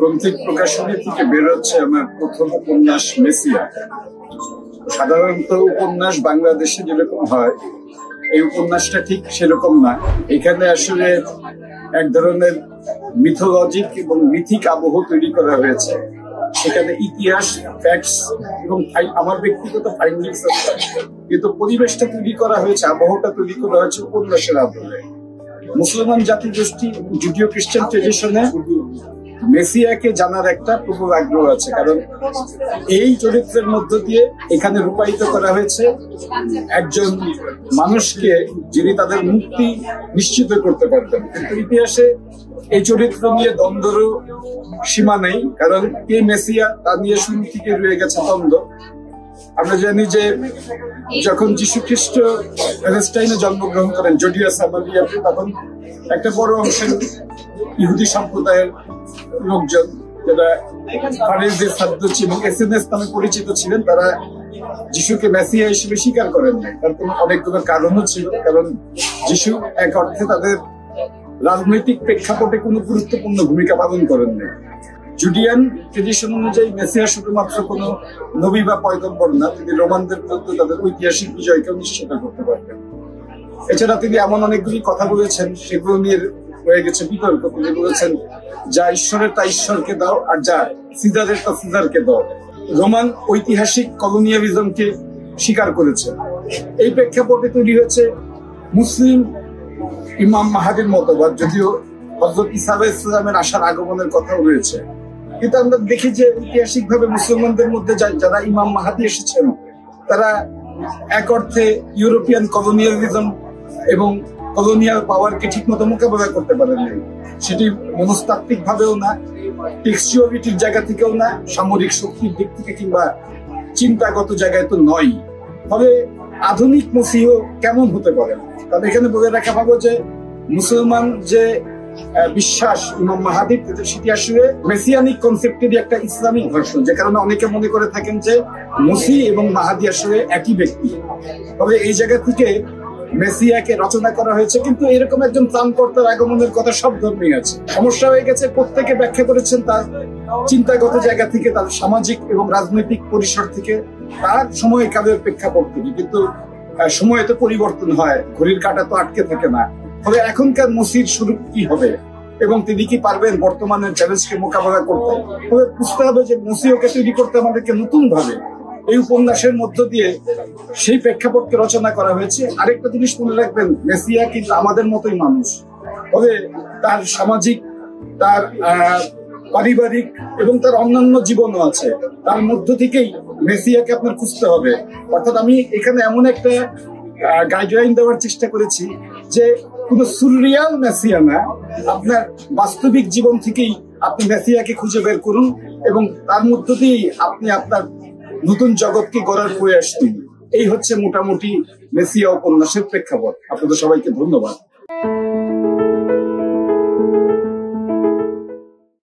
গ্রন্থিক প্রকাশনী থেকে বের হচ্ছে আমার প্রথম উপন্যাস মেসিয়া। সাধারণত উপন্যাস বাংলাদেশে যেরকম হয় এই উপন্যাসটা ঠিক সেরকম না। এখানে আসলে এক ধরনের মিথোলজিক এবং মিথিক আবহ তৈরি করা হয়েছে। সেখানে ইতিহাস, ফ্যাক্টস এবং আমার ব্যক্তিগত ফাইন্ডিংস আছে, কিন্তু পরিবেশটা তৈরি করা হয়েছে, আবহটা তৈরি করা হয়েছে উপন্যাসের আবহে। মুসলমান জাতিগোষ্ঠী জুডিও খ্রিস্টান ট্রেডিশনে মেসিয়াকে জানার একটা প্রবল আগ্রহ আছে, কারণ এই চরিত্রের মধ্য দিয়ে এখানে রূপায়িত করা হয়েছে একজন মানুষকে যিনি তাদের মুক্তি নিশ্চিত করতে পারবেন। কিন্তু ইতিহাসে এই চরিত্র নিয়ে দ্বন্দ্বেরও সীমা নেই, কারণ কে মেসিয়া তা নিয়ে শুরু থেকে রয়ে গেছে দ্বন্দ্ব। আমরা জানি যে যখন যীশু খ্রিস্ট প্যালেস্টাইনে জন্মগ্রহণ করেন জুডিয়াস সামারিয়াতে, তখন একটা বড় অংশের ইহুদি সম্প্রদায়ের লোকজন যারা ফারিসদের সাদ্দুসী এবং এসএনএস নামে পরিচিত ছিলেন, তারা যিশুকে মেসিয়া হিসেবে স্বীকার করেন নাই। তার কোনো অনেকগুলো কারণও ছিল, কারণ যিশু এক অর্থে তাদের রাজনৈতিক প্রেক্ষাপটে কোনো গুরুত্বপূর্ণ ভূমিকা পালন করেন নাই। জুডিয়ান ট্রেডিশন অনুযায়ী মেসিয়া শুধুমাত্র কোনো নবী বা পয়গম্বর না, তিনি রোমানদের বিরুদ্ধে তাদের ঐতিহাসিক বিজয়কেও নিশ্চিত করতে পারবেন। এছাড়া তিনি এমন অনেকগুলি কথা বলেছেন, সেগুলো নিয়ে রয়ে গেছে বিতর্ক। তিনি বলেছেন, যা ঈশ্বরের তা ঈশ্বরকে দাও, আর যা সিজারের তা সিজারকে দাও। রোমান ঐতিহাসিক কলোনিয়ালিজমকে স্বীকার করেছে। এই প্রেক্ষাপটে তৈরি হয়েছে মুসলিম ইমাম মাহাদির মতবাদ, যদিও হযরত ঈসা আলাইহিস সালামের আসার আগমনের কথাও রয়েছে। কিন্তু আমরা দেখি যে ঐতিহাসিক ভাবে মুসলমানদের মধ্যে যারা ইমাম মাহাদি এসেছেন, তারা এক অর্থে ইউরোপিয়ান কলোনিয়ালিজম এবং কলোনিয়াল পাওয়ারকে ঠিক মতো মোকাবেলা করতে পারেননি। সেটি মনস্তাত্ত্বিক ভাবেও না, টেক্সচুয়ালিটির জায়গা থেকেও না, সামরিক শক্তির দিক থেকে কিংবা চিন্তাগত জায়গায় তো নয়। ফলে আধুনিক মসিহ কেমন হতে পারে? কারণ এখানে বলে রাখা ভালো যে মুসলমান যে বিশ্বাস ইমাম মাহাদির, সেটি আসলে মেসিয়ানিক কনসেপ্টেরই একটা ইসলামিক ভার্সন, যে কারণে অনেকে মনে করে থাকেন যে মসি এবং মাহাদি আসলে একই ব্যক্তি। তবে এই জায়গা থেকে মেসিয়াকে রচনা করা হয়েছে, কিন্তু এরকম একজন ত্রাণকর্তার আগমনের কথা সব ধর্মেই আছে। সমস্যা হয়ে গেছে, প্রত্যেকে ব্যাখ্যা করেছেন তার চিন্তাগত জায়গা থেকে, তার সামাজিক এবং রাজনৈতিক পরিসর থেকে, তার সময়কালের প্রেক্ষাপট থেকে। কিন্তু সময় তো পরিবর্তন হয়, ঘড়ির কাঁটা তো আটকে থাকে না। ফলে এখনকার মসির স্বরূপ কি হবে এবং তিনি কি পারবেন বর্তমানের চ্যালেঞ্জকে মোকাবেলা করতে? তবে বুঝতে হবে যে মসিহকে তৈরি করতে আমাদেরকে নতুন ভাবে এই উপন্যাসের মধ্য দিয়ে সেই প্রেক্ষাপটকে রচনা করা হয়েছে। আরেকটা জিনিস মনে রাখবেন, মেসিয়া কিন্তু আমাদের মতোই মানুষ। তবে তার সামাজিক, তার পারিবারিক এবং তার অন্যান্য জীবনও আছে। তার মধ্য থেকেই মেসিয়াকে আপনার খুঁজতে হবে। অর্থাৎ আমি এখানে এমন একটা গাইডলাইন দেওয়ার চেষ্টা করেছি যে কোন সুররিয়াল মেসিয়া না, আপনার বাস্তবিক জীবন থেকেই আপনি মেসিয়াকে খুঁজে বের করুন এবং তার মধ্য দিয়েই আপনি আপনার নতুন জগৎকে গড়ার প্রয়াস নিন। এই হচ্ছে মোটামুটি মেসিয়া উপন্যাসের প্রেক্ষাপট। আপনাদের সবাইকে ধন্যবাদ।